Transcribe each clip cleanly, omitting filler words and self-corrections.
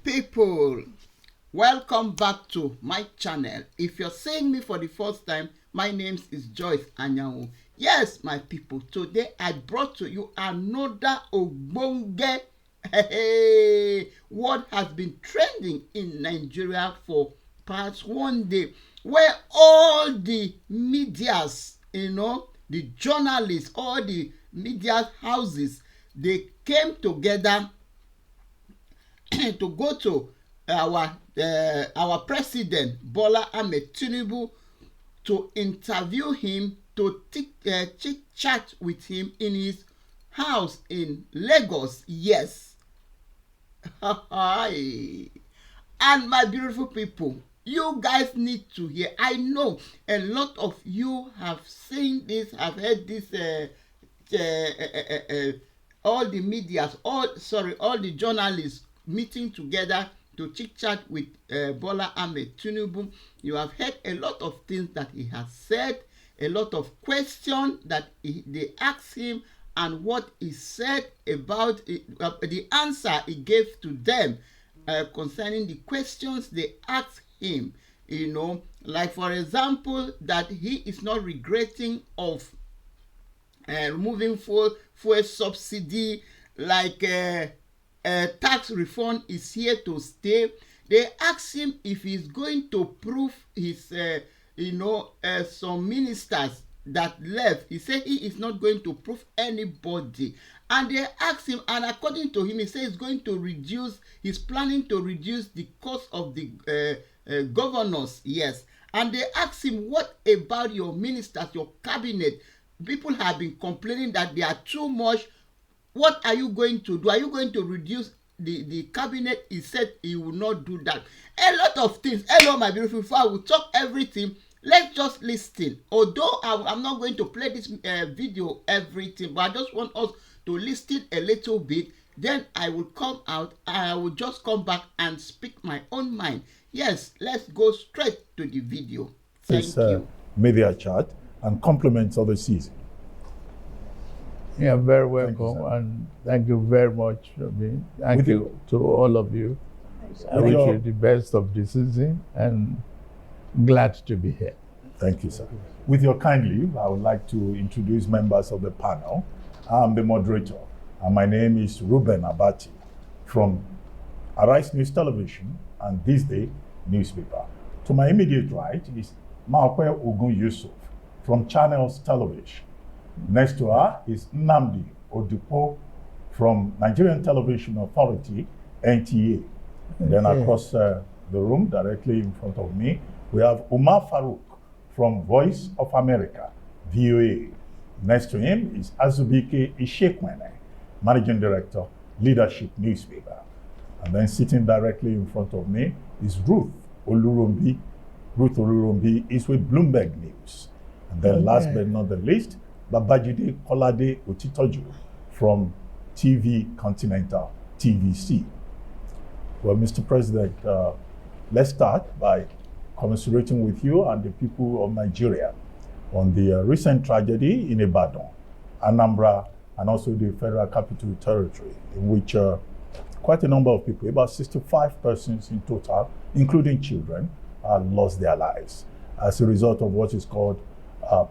people, welcome back to my channel. If you're seeing me for the first time, my name is Joyce Anyanwu. Yes, my people, today I brought to you another ogbonge what has been trending in Nigeria for past one day, where all the medias, the journalists, all the media houses, they came together to go to our president Bola Ahmed Tinubu to interview him, to chit chat with him in his house in Lagos. Yes. And my beautiful people, you guys need to hear. I know a lot of you have seen this, have heard this, all the medias, all the journalists meeting together to chit chat with Bola Ahmed Tinubu. You have heard a lot of things that he has said, a lot of questions that they asked him, and what he said about it, the answer he gave to them concerning the questions they asked him. Like for example, that he is not regretting of removing fuel subsidy, like tax reform is here to stay. They asked him if he's going to prove his, some ministers that left. He said he is not going to prove anybody. And they asked him, and according to him, he said he's planning to reduce the cost of the governors. Yes. And they asked him, what about your ministers, your cabinet? People have been complaining that they are too much. What are you going to do? Are you going to reduce the cabinet? He said he will not do that. A lot of things. Hello, my beautiful people. I will talk everything. Let's just listen. Although I'm not going to play this video everything, but I just want us to listen a little bit. Then I will come out and I will just come back and speak my own mind. Yes, let's go straight to the video. Thank you. Media chat and compliments of the season. Yeah, very welcome, and thank you very much. Thank you to all of you. I wish you the best of the season, and glad to be here. Thank you, sir. With your kind leave, I would like to introduce members of the panel. I'm the moderator, and my name is Ruben Abati from Arise News Television and This Day newspaper. To my immediate right is Maokwe Ogun Yusuf from Channels Television. Next to her is Nnamdi Odupo from Nigerian Television Authority, NTA. And then across the room, directly in front of me, we have Umar Farouk from Voice of America, VOA. Next to him is Azubike Ishekwene, Managing Director, Leadership Newspaper. And then sitting directly in front of me is Ruth Olurumbi. Ruth Olurumbi is with Bloomberg News. And then last but not the least, Babajide Kolade Otitoju from TV Continental, TVC. Well, Mr. President, let's start by commiserating with you and the people of Nigeria on the recent tragedy in Ibadan, Anambra, and also the Federal Capital Territory, in which quite a number of people, about 65 persons in total, including children, lost their lives as a result of what is called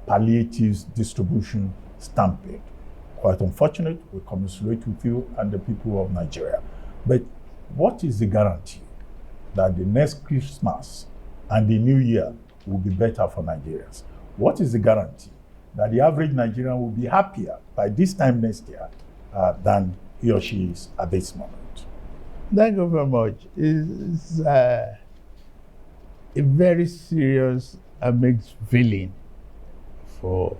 palliatives distribution stampede. Quite unfortunate. We commiserate with you and the people of Nigeria. But what is the guarantee that the next Christmas and the New Year will be better for Nigerians? What is the guarantee that the average Nigerian will be happier by this time next year than he or she is at this moment? Thank you very much. It's a very serious and mixed feeling for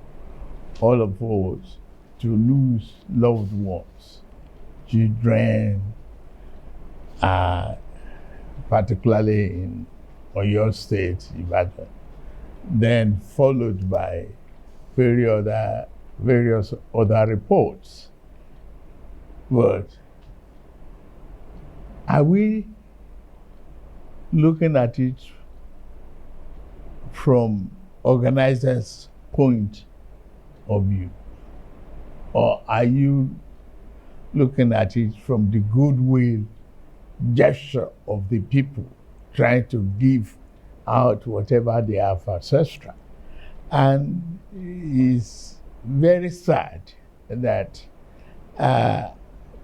all of us to lose loved ones, children, particularly in Oyo State, Ibadan, then followed by various other reports. But are we looking at it from organizers' point of view? Or are you looking at it from the goodwill gesture of the people trying to give out whatever they have ancestral. And it's very sad that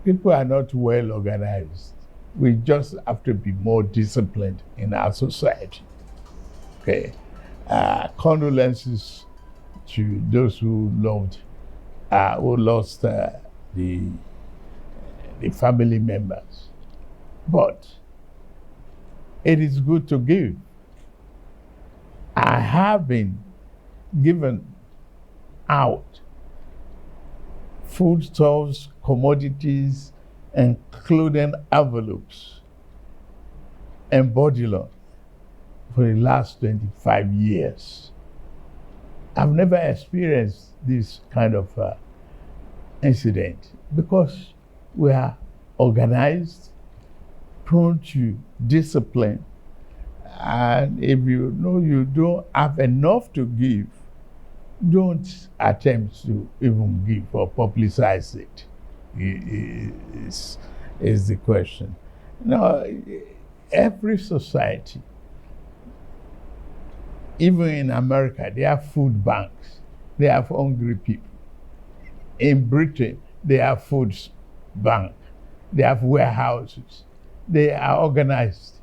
people are not well organized. We just have to be more disciplined in our society. Okay. Condolences to those who lost the family members. But it is good to give. I have been given out foodstuffs, commodities, including envelopes and body loan for the last 25 years. I've never experienced this kind of incident because we are organized, prone to discipline, and if you know you don't have enough to give, don't attempt to even give or publicize it. Is the question. Now, every society, even in America, they have food banks. They have hungry people. In Britain, they have food bank. They have warehouses. They are organized.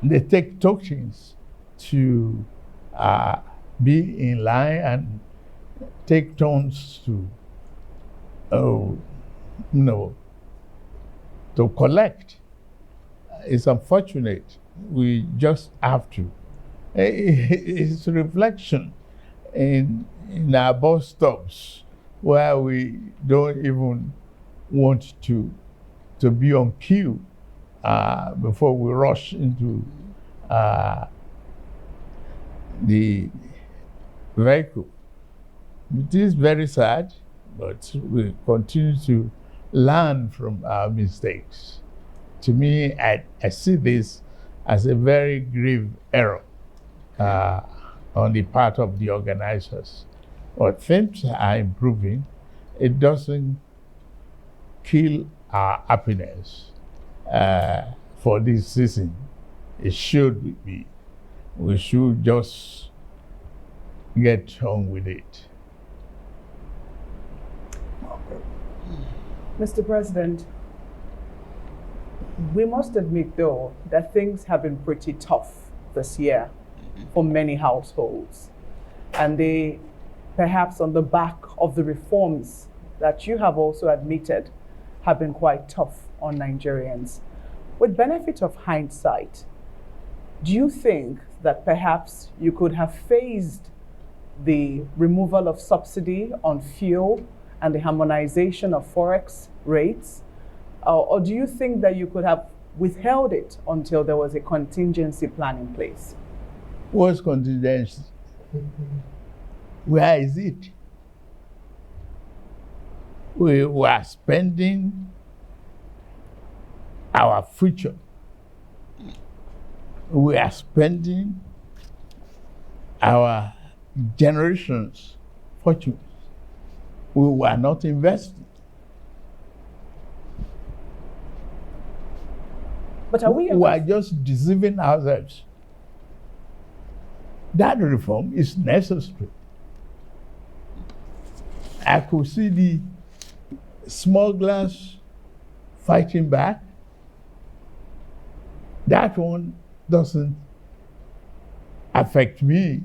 They take tokens to be in line and take turns to collect. It's unfortunate. We just have to. It's a reflection in our bus stops where we don't even want to be on queue before we rush into the vehicle. It is very sad, but we continue to learn from our mistakes. To me, I see this as a very grave error on the part of the organizers. But things are improving. It doesn't kill our happiness for this season. It should be. We should just get on with it. Mr. President, we must admit, though, that things have been pretty tough this year for many households. And they, perhaps on the back of the reforms that you have also admitted, have been quite tough on Nigerians. With benefit of hindsight, do you think that perhaps you could have phased the removal of subsidy on fuel and the harmonization of forex rates? Or do you think that you could have withheld it until there was a contingency plan in place? What's contingency? Where is it? We were spending our future. We are spending our generation's fortunes. We were not investing. But are we are just deceiving ourselves. That reform is necessary. I could see the smugglers fighting back. That one doesn't affect me.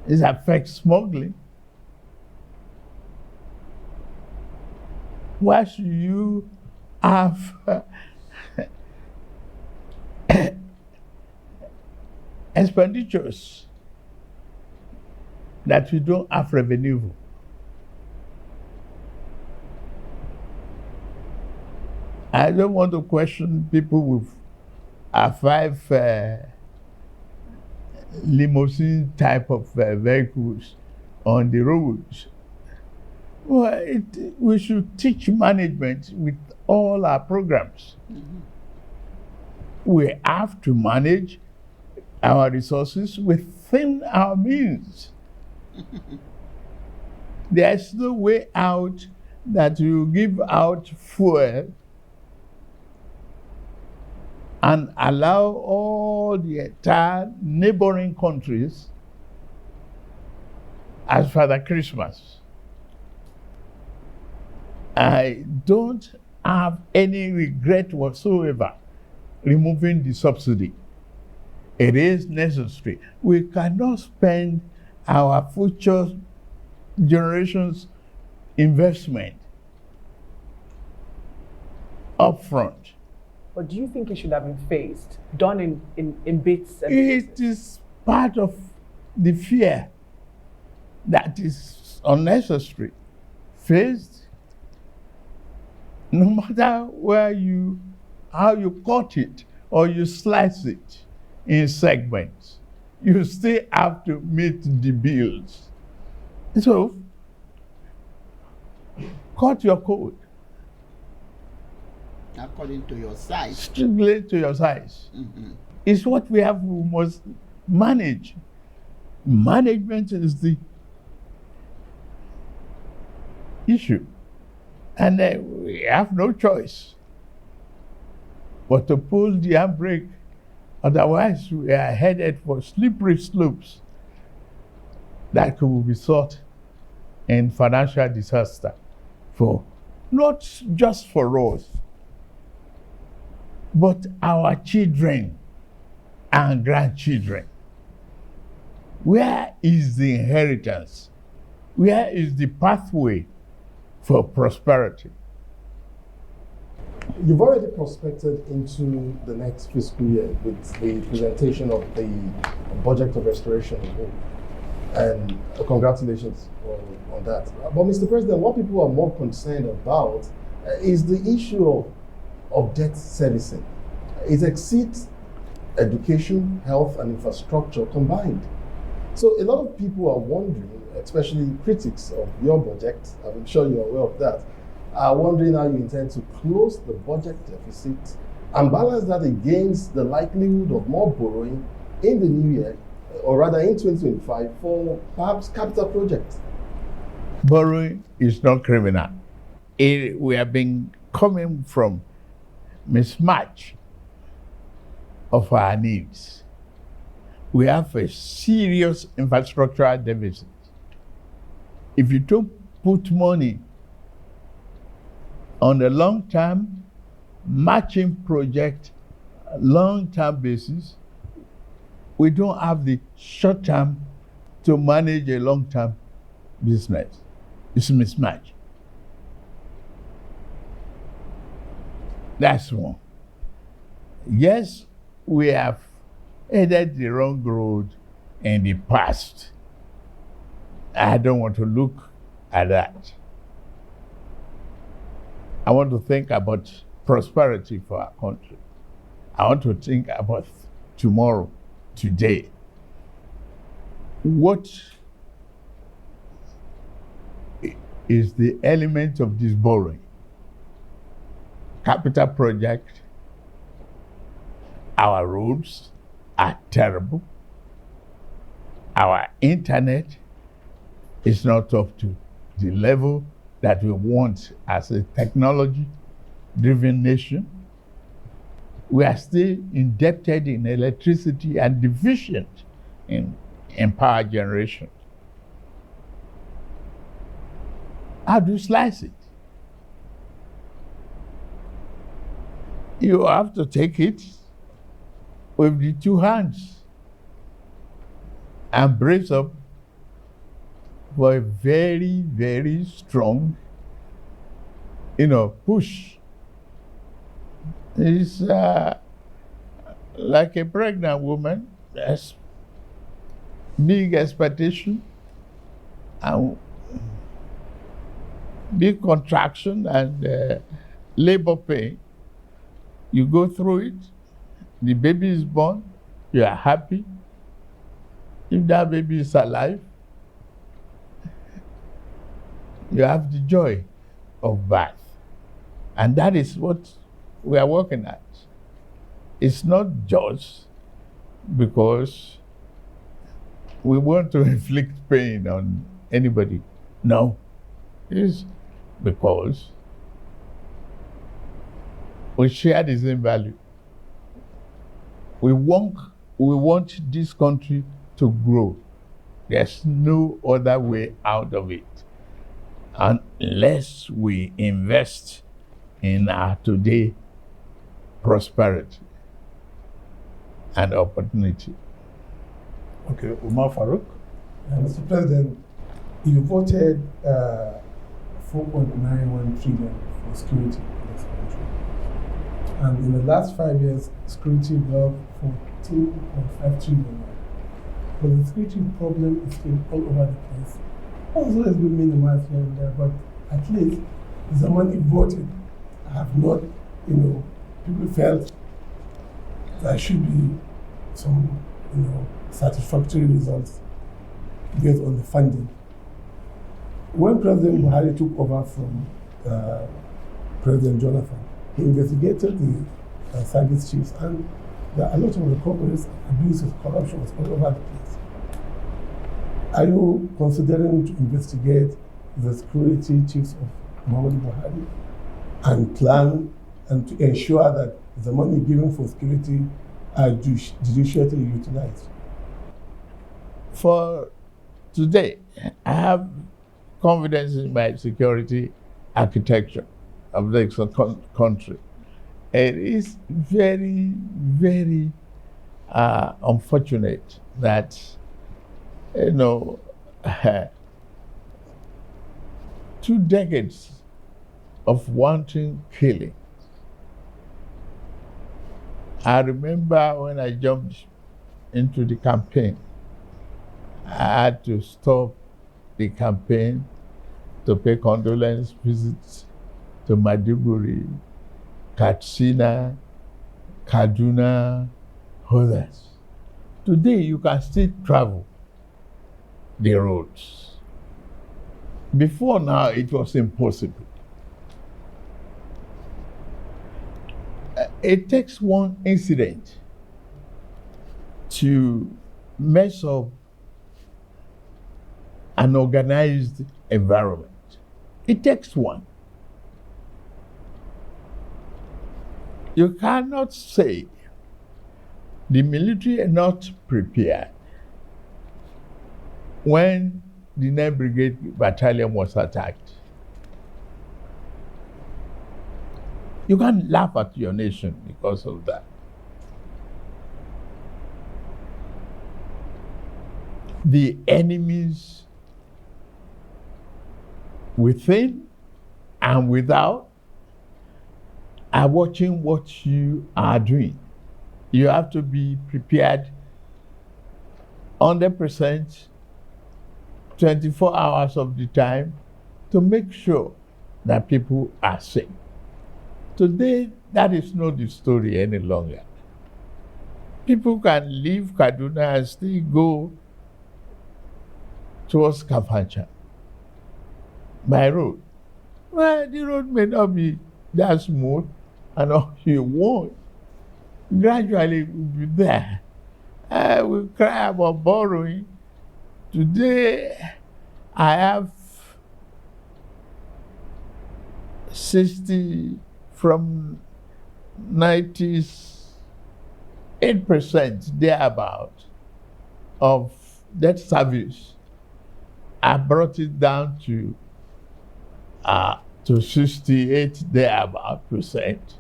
It affects smuggling. Why should you have expenditures that you don't have revenue for? I don't want to question people with 5 limousine type of vehicles on the roads. Well, we should teach management with all our programs. Mm-hmm. We have to manage our resources within our means. There's no way out that you give out fuel and allow all the entire neighboring countries as Father Christmas. I don't have any regret whatsoever removing the subsidy. It is necessary. We cannot spend our future generations' investment upfront. But do you think it should have been phased, done in bits and It is part of the fear that is unnecessary. Phased, no matter how you cut it or you slice it in segments, you still have to meet the bills. So, cut your code. According to your size. Strictly to your size. It's what we must manage. Management is the issue. And we have no choice but to pull the handbrake. Otherwise, we are headed for slippery slopes that could result in financial disaster not just for us, but our children and grandchildren. Where is the inheritance? Where is the pathway for prosperity? You've already prospected into the next fiscal year with the presentation of the budget of restoration of hope. And congratulations on that. But Mr. President, what people are more concerned about is the issue of debt servicing. It exceeds education, health, and infrastructure combined. So a lot of people are wondering, especially critics of your budget, I'm sure you're aware of that, are wondering how you intend to close the budget deficit and balance that against the likelihood of more borrowing in the new year, or rather in 2025, for perhaps capital projects. Borrowing is not criminal. We have been coming from mismatch of our needs. We have a serious infrastructural deficit. If you don't put money on a long-term matching project, long-term basis, we don't have the short-term to manage a long-term business. It's a mismatch. That's one. Yes, we have headed the wrong road in the past. I don't want to look at that. I want to think about prosperity for our country. I want to think about tomorrow, today. What is the element of this borrowing? Capital project. Our roads are terrible. Our internet is not up to the level that we want as a technology-driven nation. We are still indebted in electricity and deficient in power generation. How do you slice it? You have to take it with the two hands and brace up for a very, very strong, push. It's like a pregnant woman. There's big expectation and big contraction and labor pain. You go through it, the baby is born, you are happy. If that baby is alive, you have the joy of birth. And that is what we are working at. It's not just because we want to inflict pain on anybody. No. It's because we share the same value. We want this country to grow. There's no other way out of it unless we invest in our today prosperity and opportunity. Okay, Umar Farouk. Mr. President, you voted 4.91 trillion for security in this country. And in the last 5 years, security got 14.5 trillion. But the security problem is still all over the place. Also, has been minimized here and there, but at least the money voted have not, people felt there should be some, satisfactory results based on the funding. When President Buhari took over from President Jonathan, he investigated the service chiefs, and there are a lot of recoveries, abuses, corruption was all over the place. Are you considering to investigate the security chiefs of Muhammadu Buhari and plan and to ensure that the money given for security are judicially utilized? For today, I have confidence in my security architecture of the country. It is very, very unfortunate that, 2 decades of wanton killing. I remember when I jumped into the campaign, I had to stop the campaign to pay condolence visits to Maiduguri, Katsina, Kaduna, others. Today you can still travel the roads. Before now it was impossible. It takes one incident to mess up an organized environment. It takes one. You cannot say the military are not prepared when the 9th Brigade Battalion was attacked. You can't laugh at your nation because of that. The enemies within and without are watching what you are doing. You have to be prepared 100%, 24 hours of the time to make sure that people are safe. Today, that is not the story any longer. People can leave Kaduna and still go towards Kafancha by road. Well, the road may not be that smooth, and all you want. Gradually, we'll be there. We cry about borrowing. Today, I have 60 from 98% thereabout of debt service. I brought it down to 68 thereabout percent.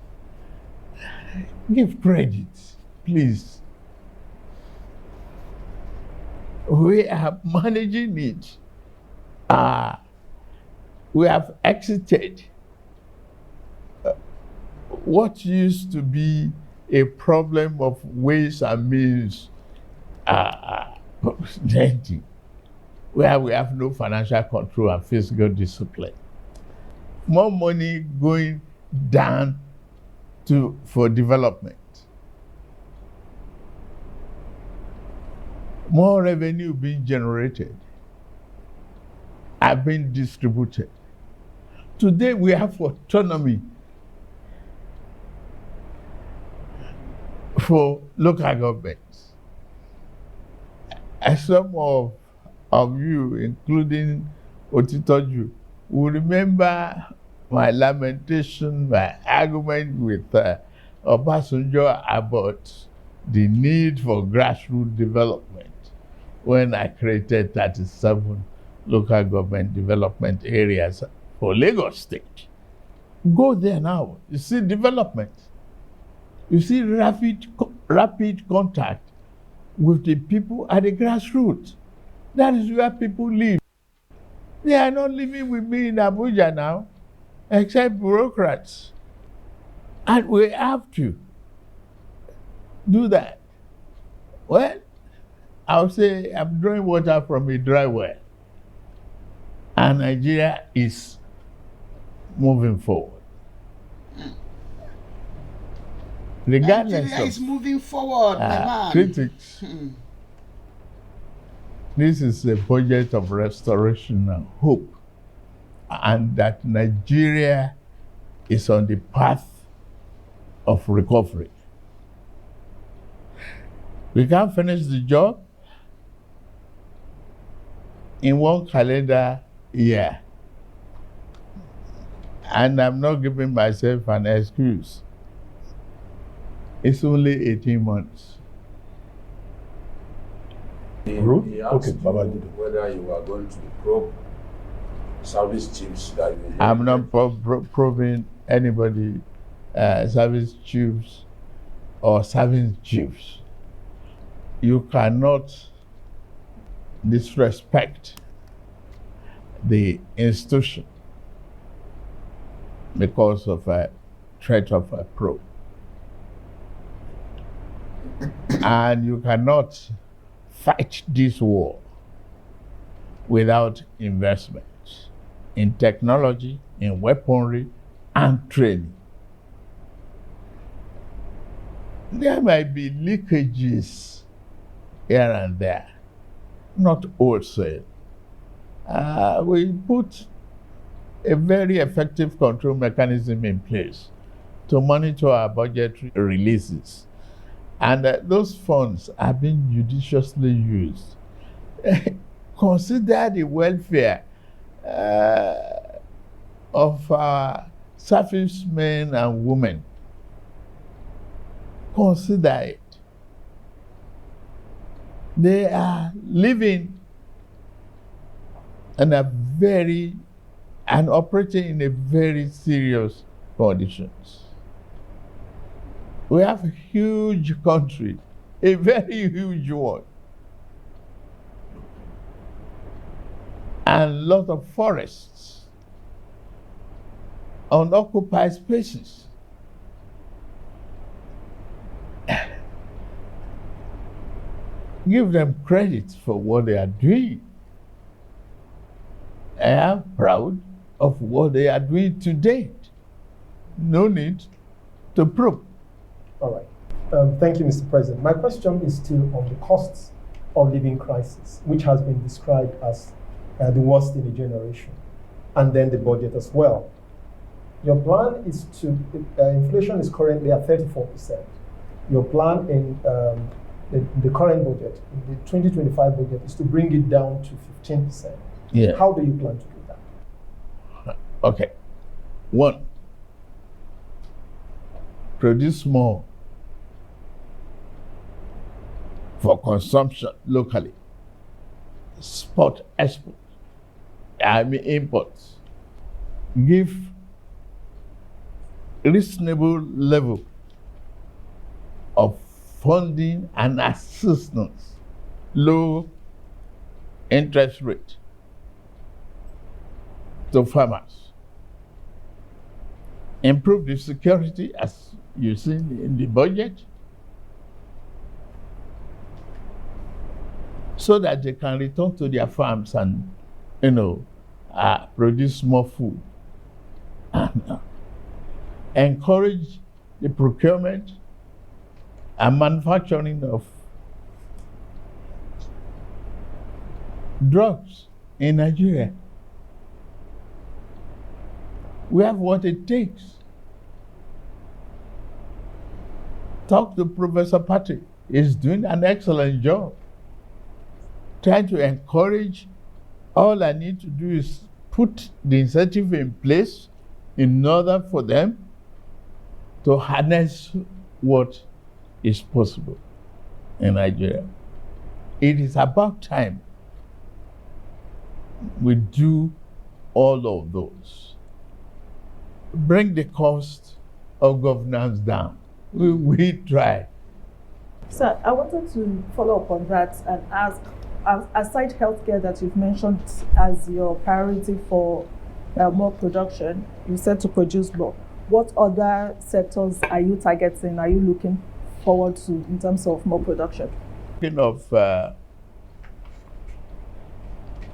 Give credit, please. We are managing it. We have exited what used to be a problem of ways and means lending, where we have no financial control and fiscal discipline. More money going down for development. More revenue being generated are being distributed. Today we have autonomy for local governments. As some of you, including Otitoju, will remember my lamentation, my argument with Obasanjo about the need for grassroots development when I created 37 local government development areas for Lagos State. Go there now, you see development. You see rapid contact with the people at the grassroots. That is where people live. They are not living with me in Abuja now, except bureaucrats. And we have to do that. Well, I'll say I'm drawing water from a dry well. And Nigeria is moving forward. Regardless Nigeria of is moving forward, my man. critics, this is a budget of restoration and hope, and that Nigeria is on the path of recovery. We can't finish the job in one calendar year, and I'm not giving myself an excuse. It's only 18 months. He Okay, asked you Babajide. whether you are going to probe service chiefs that you I'm not proving anybody service chiefs or service chiefs. You cannot disrespect the institution because of a threat of a probe. And you cannot fight this war without investments in technology, in weaponry, and training. There might be leakages here and there, not wholesale. We put a very effective control mechanism in place to monitor our budgetary releases. And those funds are being judiciously used. Consider the welfare of our servicemen and women. Consider it. They are living in and operating in a very serious conditions. We have a huge country, a very huge one, and a lot of forests, unoccupied spaces. Give them credit for what they are doing. I am proud of what they are doing to date. No need to probe. All right. Thank you, Mr. President. My question is still on the costs of living crisis, which has been described as the worst in a generation, and then the budget as well. Your plan is to, inflation is currently at 34%. Your plan in the current budget, in the 2025 budget, is to bring it down to 15%. Yeah. How do you plan to do that? Okay. One, produce more for consumption locally. Export, imports. Give reasonable level of funding and assistance, low interest rate to farmers. Improve the security, as you see in the budget, so that they can return to their farms and, produce more food. And encourage the procurement and manufacturing of drugs in Nigeria. We have what it takes. Talk to Professor Patrick. He's doing an excellent job. Trying to encourage, all I need to do is put the incentive in place in order for them to harness what is possible in Nigeria. It is about time we do all of those. Bring the cost of governance down. We try. So I wanted to follow up on that and ask, aside healthcare that you've mentioned as your priority for more production, you said to produce more. What other sectors are you targeting? Are you looking forward to in terms of more production? Speaking of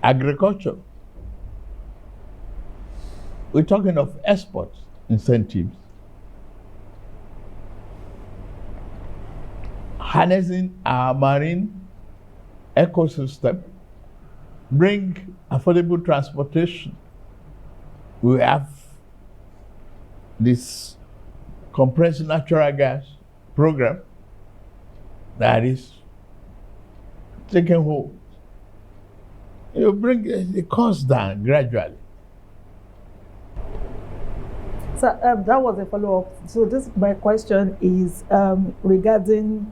agriculture, we're talking of export incentives, harnessing our marine ecosystem, bring affordable transportation. We have this compressed natural gas program that is taking hold. You bring the cost down gradually. So that was a follow-up. So my question is regarding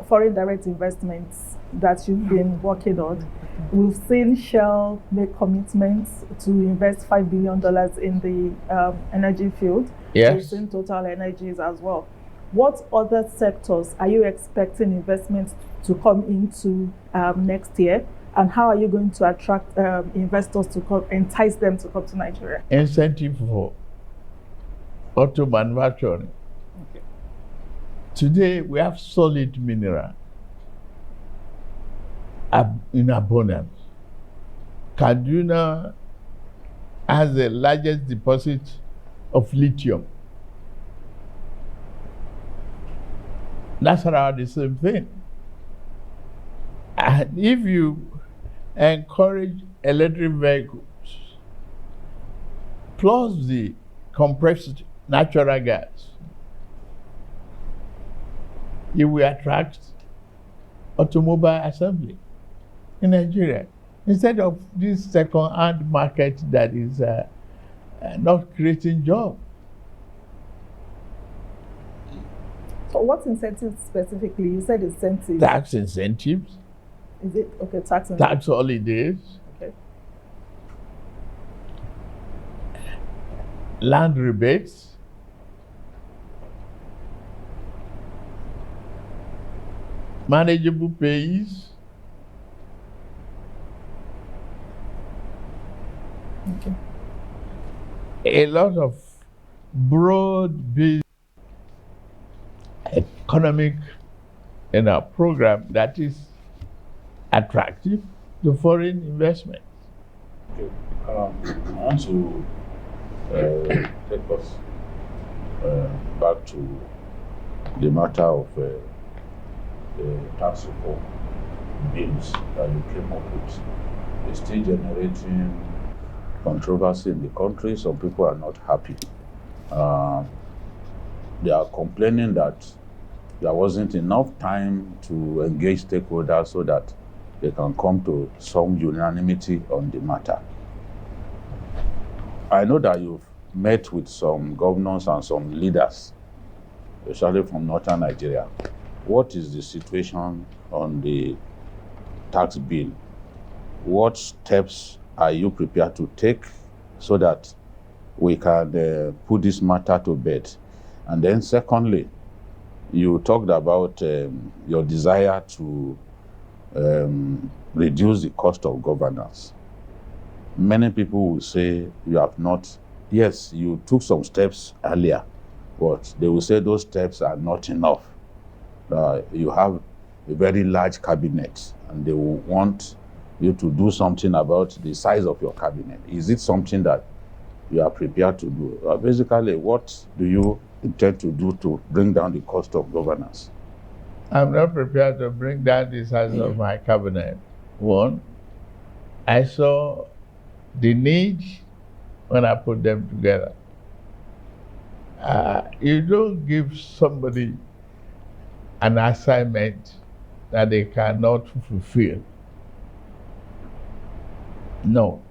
foreign direct investments that you've been working on. We've seen Shell make commitments to invest $5 billion in the energy field. Yes. We've seen Total Energies as well. What other sectors are you expecting investments to come into next year? And how are you going to attract investors to come, entice them to come to Nigeria? Incentive for auto manufacturing. Okay. Today, we have solid mineral in abundance. Kaduna has the largest deposit of lithium. That's around the same thing. And if you encourage electric vehicles, plus the compressed natural gas, you will attract automobile assembly in Nigeria instead of this second-hand market that is not creating jobs. So what incentives specifically? You said incentives. Tax incentives. Is it? Okay, tax incentives. Tax holidays. Okay. Land rebates. Manageable pays. Okay. A lot of broad-based economic program that is attractive to foreign investment. Okay. I want to take us back to the matter of the tax reform bills that you came up with. It's still generating controversy in the country. Some people are not happy. They are complaining that there wasn't enough time to engage stakeholders so that they can come to some unanimity on the matter. I know that you've met with some governors and some leaders, especially from northern Nigeria. What is the situation on the tax bill? What steps are you prepared to take so that we can put this matter to bed? And then secondly, you talked about your desire to reduce the cost of governance. Many people will say you have not, yes, you took some steps earlier, but they will say those steps are not enough. You have a very large cabinet and they will want you to do something about the size of your cabinet. Is it something that you are prepared to do? Basically, what do you intend to do to bring down the cost of governance? I'm not prepared to bring down the size of my cabinet. One, I saw the need when I put them together. You don't give somebody an assignment that they cannot fulfill. No.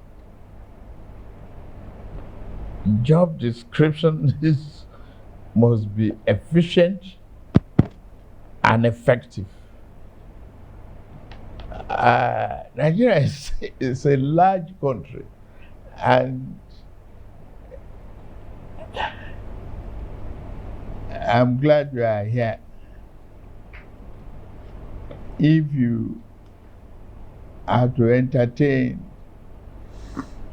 job description must be efficient and effective. Nigeria is a large country, and I'm glad you are here. If you are to entertain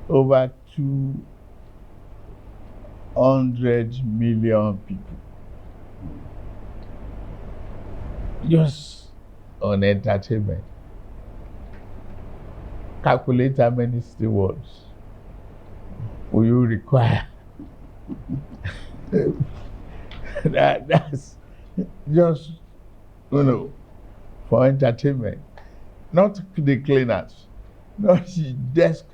over 200 million people just on entertainment, calculate how many stewards will you require. That's just, for entertainment. Not the cleaners, not the desk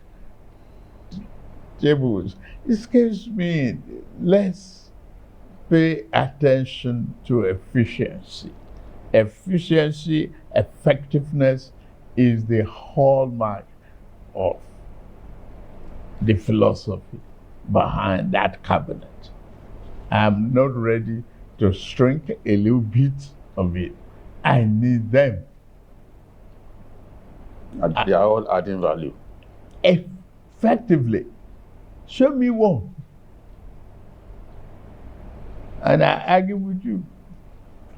tables. Excuse me, let's pay attention to efficiency. Efficiency, effectiveness is the hallmark of the philosophy behind that cabinet. I'm not ready to shrink a little bit of it. I need them. And they are all adding value. Effectively. Show me one. And I argue with you.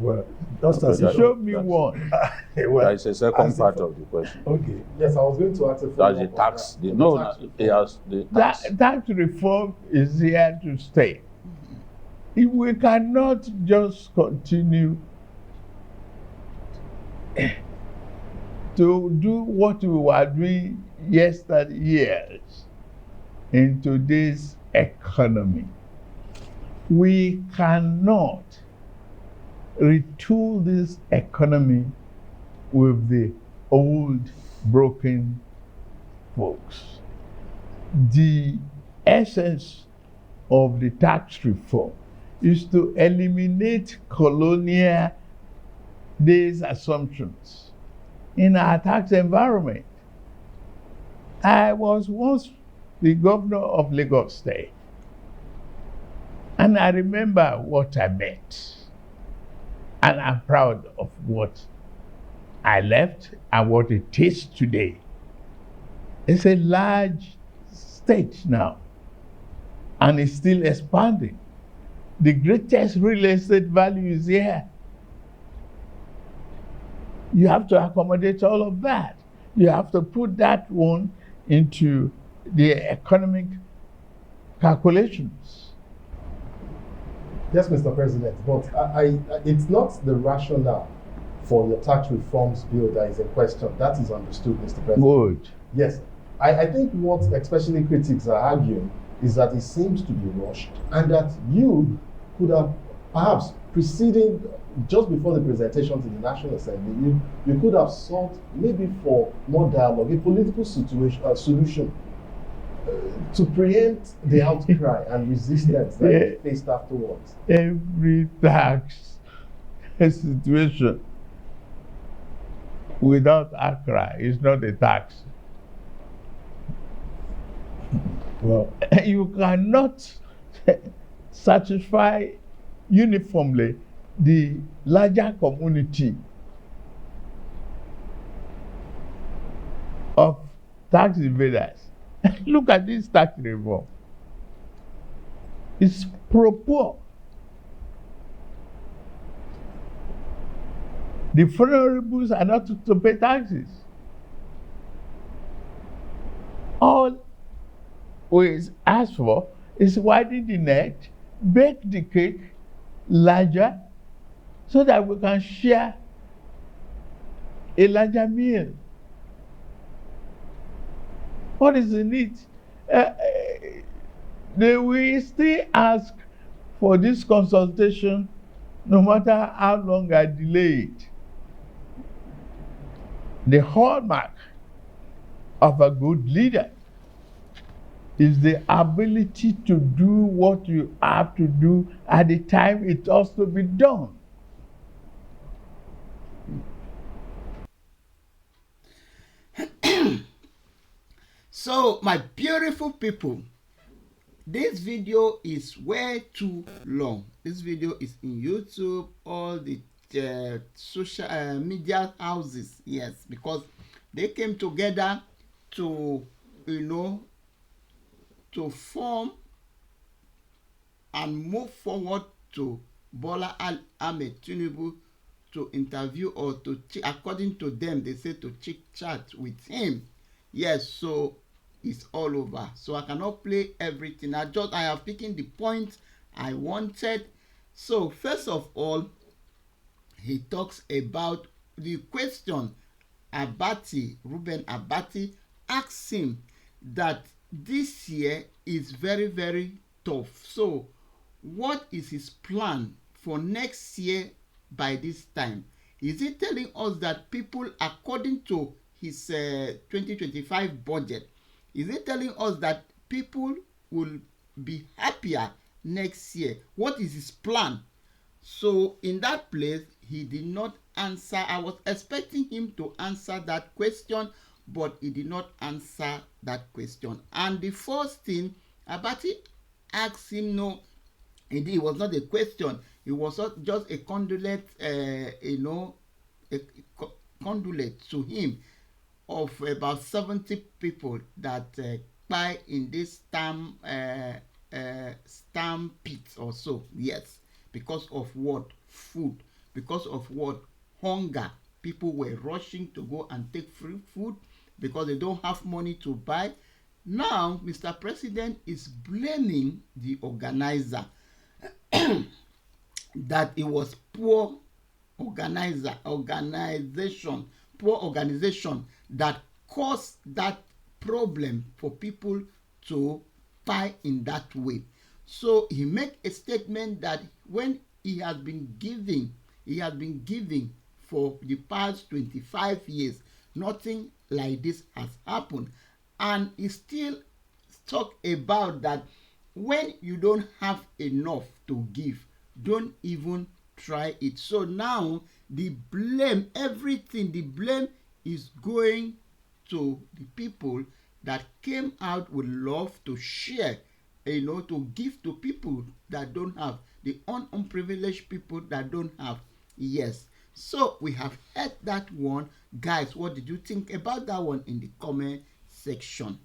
Well, just as show me one. Well, that is a second part of the question. Okay. Yes, I was going to ask a That's the tax. The tax. Tax reform is here to stay. If we cannot just continue to do what we were doing yesteryears in today's economy, we cannot retool this economy with the old broken folks. The essence of the tax reform is to eliminate colonial days assumptions in our tax environment. I was once the governor of Lagos State, and I remember what I met. And I'm proud of what I left and what it is today. It's a large state now, and it's still expanding. The greatest real estate value is here. You have to accommodate all of that. You have to put that one into the economic calculations. Yes, Mr. President, but it's not the rationale for your tax reforms bill that is in question. That is understood, Mr. President. Good. Yes. I think what especially critics are arguing is that it seems to be rushed, and that you could have perhaps preceding, just before the presentation to the National Assembly, you could have sought maybe for more dialogue, a political solution to preempt the outcry and resistance that you faced afterwards. Every tax situation without outcry is not a tax. Well, you cannot satisfy uniformly the larger community of tax evaders. Look at this tax reform. It's pro-poor. The vulnerables are not to pay taxes. All we ask for is widen the net, bake the cake larger, so that we can share a larger meal. What is the need? They will still ask for this consultation no matter how long I delay it. The hallmark of a good leader is the ability to do what you have to do at the time it has to be done. So, my beautiful people, This video is way too long. This video is in YouTube, all the social media houses, yes, because they came together to, you know, to form and move forward to Bola Ahmed Tinubu to interview or to, according to them, they say to chit chat with him. Yes, so it's all over. So I cannot play everything. I have taken the point I wanted. So first of all, he talks about the question Reuben Abati asks him that this year is very, very tough. So what is his plan for next year by this time? Is he telling us that people, according to his 2025 budget, is he telling us that people will be happier next year? What is his plan? So in that place, he did not answer. I was expecting him to answer that question, but he did not answer that question. And the first thing, Abati asked him, no, indeed, it was not a question. It was just a condolence, a condolence to him of about 70 people that die in this stampede or so. Yes, because of what? Food. Because of what? Hunger. People were rushing to go and take free food because they don't have money to buy. Now, Mr. President is blaming the organizer that it was poor organization that caused that problem for people to buy in that way. So he made a statement that when he has been giving for the past 25 years, nothing like this has happened. And he still talk about that when you don't have enough to give, don't even try it. So now the blame is going to the people that came out with love to share, to give to people that don't have, the unprivileged people that don't have. Yes. So we have heard that one. Guys, what did you think about that one in the comment section?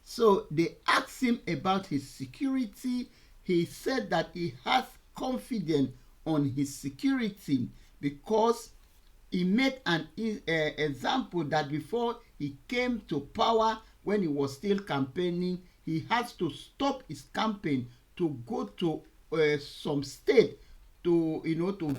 So they asked him about his security. He said that he has confidence on his security because he made an example that before he came to power, when he was still campaigning, he has to stop his campaign to go to some state to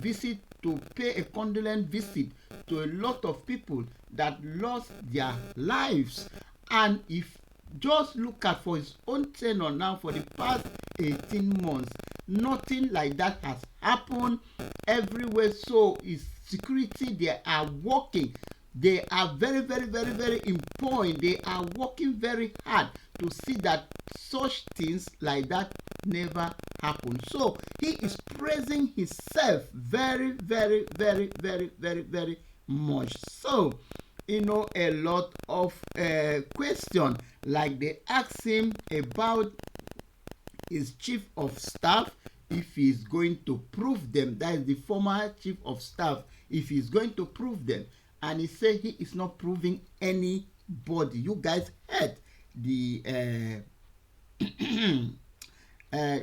visit, to pay a condolence visit to a lot of people that lost their lives. And if just look at for his own tenure now for the past 18 months, nothing like that has happened everywhere. So his security, they are working. They are very, very, very, very important. They are working very hard to see that such things like that never happen. So he is praising himself very, very, very, very, very, very much. So a lot of questions, like they ask him about his chief of staff, if he's going to prove them. That is the former chief of staff, if he's going to prove them. And he said he is not proving anybody. You guys heard the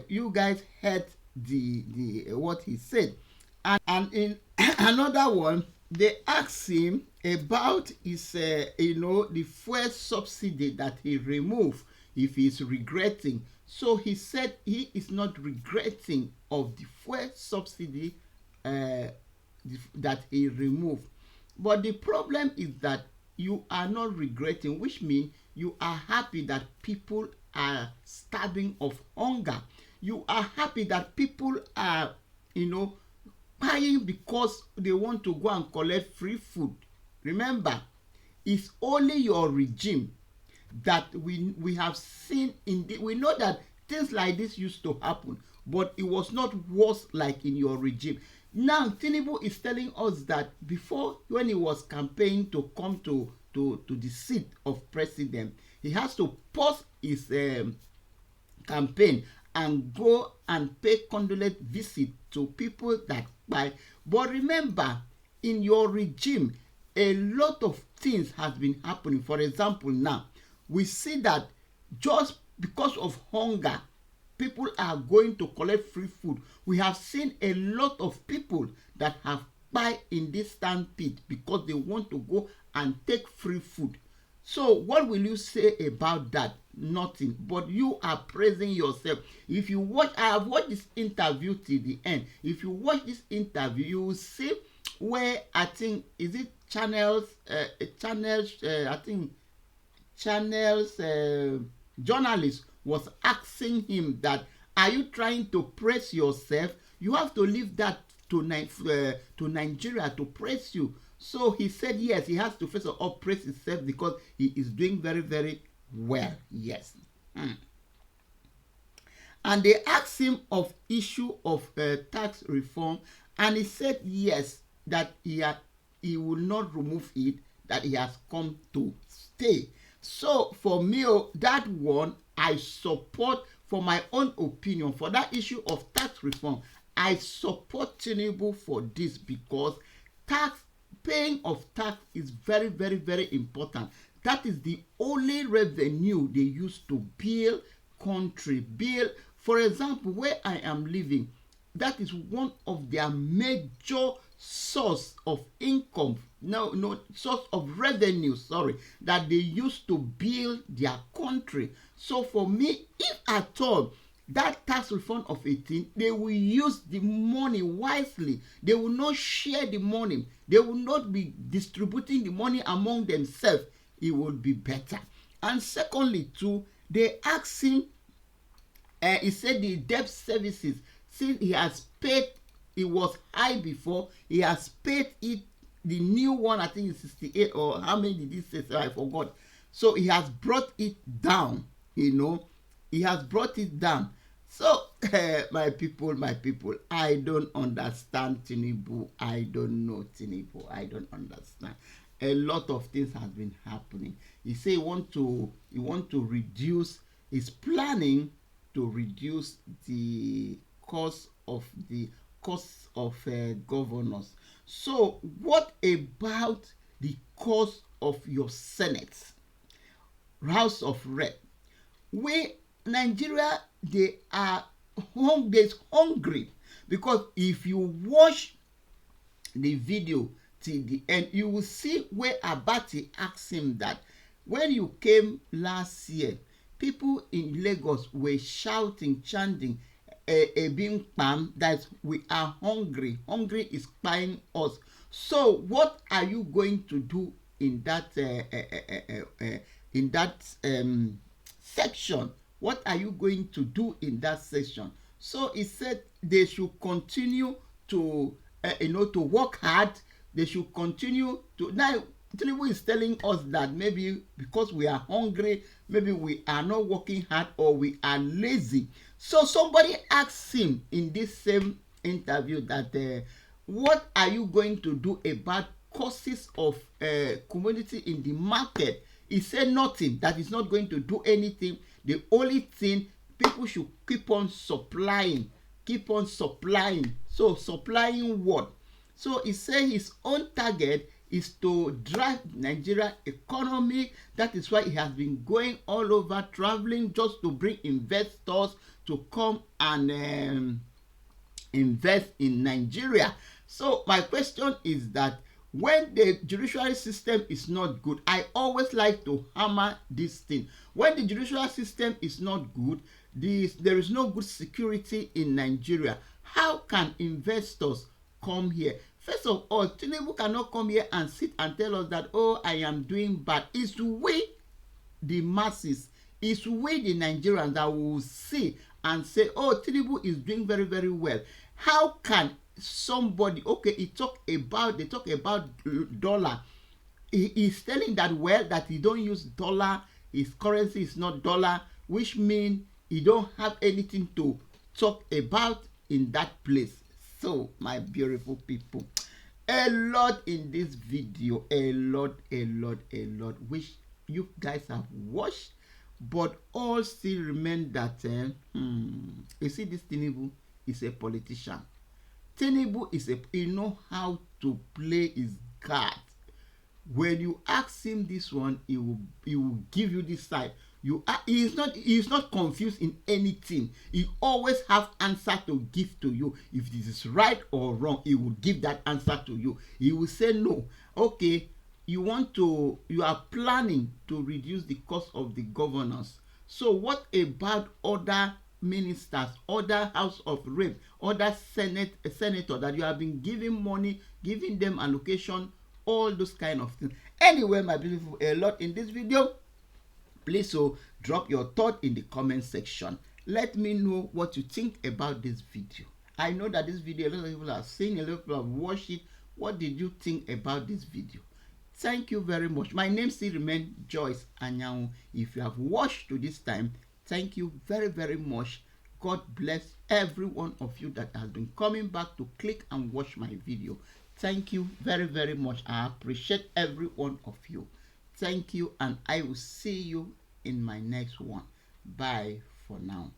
you guys heard the what he said. And in another one, they asked him about his the fuel subsidy that he removed, if he's regretting. So he said he is not regretting of the fuel subsidy that he removed. But the problem is that you are not regretting, which means you are happy that people are starving of hunger. You are happy that people are buying because they want to go and collect free food. Remember, it's only your regime that we have seen we know that things like this used to happen, but it was not worse like in your regime. Now Tinubu is telling us that before, when he was campaigning to come to the seat of president, he has to pause his campaign and go and pay condolence visit to people that buy. But remember, in your regime, a lot of things has been happening. For example, now we see that just because of hunger, people are going to collect free food. We have seen a lot of people that have buy in this stampede because they want to go and take free food. So what will you say about that? Nothing. But you are praising yourself. If you watch, I have watched this interview till the end. If you watch this interview, you will see where I think is it channels, I think channels journalist was asking him that, are you trying to praise yourself? You have to leave that to Nigeria to praise you. So he said yes, he has to first of all praise himself because he is doing very, very well. Yes. And they asked him of issue of tax reform, and he said yes, that he will not remove it, that he has come to stay. So for me, that one I support. For my own opinion, for that issue of tax reform, I support Tinuba for this because paying of tax is very, very, very important. That is the only revenue they use to build country. For example, where I am living, that is one of their major source of income, source of revenue, that they use to build their country. So for me, if at all that tax reform of 18, they will use the money wisely. They will not share the money. They will not be distributing the money among themselves. It will be better. And secondly, too, they asked him, he said the debt services, since he has paid, it was high before, he has paid it, the new one, I think it's 68, or how many did he say? So I forgot. So he has brought it down, he has brought it down. So, my people, I don't understand Tinubu. I don't know Tinubu. I don't understand. A lot of things have been happening. He say he want to reduce, he's planning to reduce the cost of governors. So what about the cost of your Senate, House of Rep? Nigeria, they's hungry, because if you watch the video till the end, you will see where Abati asked him that when you came last year, people in Lagos were shouting, chanting, being pam, that we are hungry. Hungry is buying us. So what are you going to do in that section? What are you going to do in that section? So he said they should continue to to work hard. They should continue to. Now Tinubu is telling us that maybe because we are hungry, maybe we are not working hard, or we are lazy. So somebody asked him in this same interview that what are you going to do about causes of commodity in the market? He said nothing, that is not going to do anything. The only thing, people should keep on supplying. So supplying what? So he said his own target is to drive Nigeria economy. That is why he has been going all over, traveling just to bring investors to come and invest in Nigeria. So my question is that when the judicial system is not good, I always like to hammer this thing. When the judicial system is not good, there is no good security in Nigeria. How can investors come here? First of all, Tinubu cannot come here and sit and tell us that, oh, I am doing bad. It's we, the masses, it's we, the Nigerians, that will see and say, oh, Tinubu is doing very, very well. How can somebody, okay, they talk about dollar. He is telling that, well, that he don't use dollar, his currency is not dollar, which means he don't have anything to talk about in that place. So, my beautiful people, a lot in this video, a lot, which you guys have watched. but all still remain that you see, this Tinubu is a politician. Tinubu he know how to play his card. When you ask him this one, he will give you this side. He is not confused in anything. He always have answer to give to you. If this is right or wrong, he will give that answer to you. He will say no. Okay, you are planning to reduce the cost of the governors. So what about other ministers, other House of Reps, other senator that you have been giving money, giving them allocation, all those kind of things. Anyway, my beautiful, a lot in this video. Please drop your thought in the comment section. Let me know what you think about this video. I know that this video, a lot of people have seen, a lot of people have watched it. What did you think about this video? Thank you very much. My name still remains Joyce Anyanwu. If you have watched to this time, thank you very, very much. God bless every one of you that has been coming back to click and watch my video. Thank you very, very much. I appreciate every one of you. Thank you, and I will see you in my next one. Bye for now.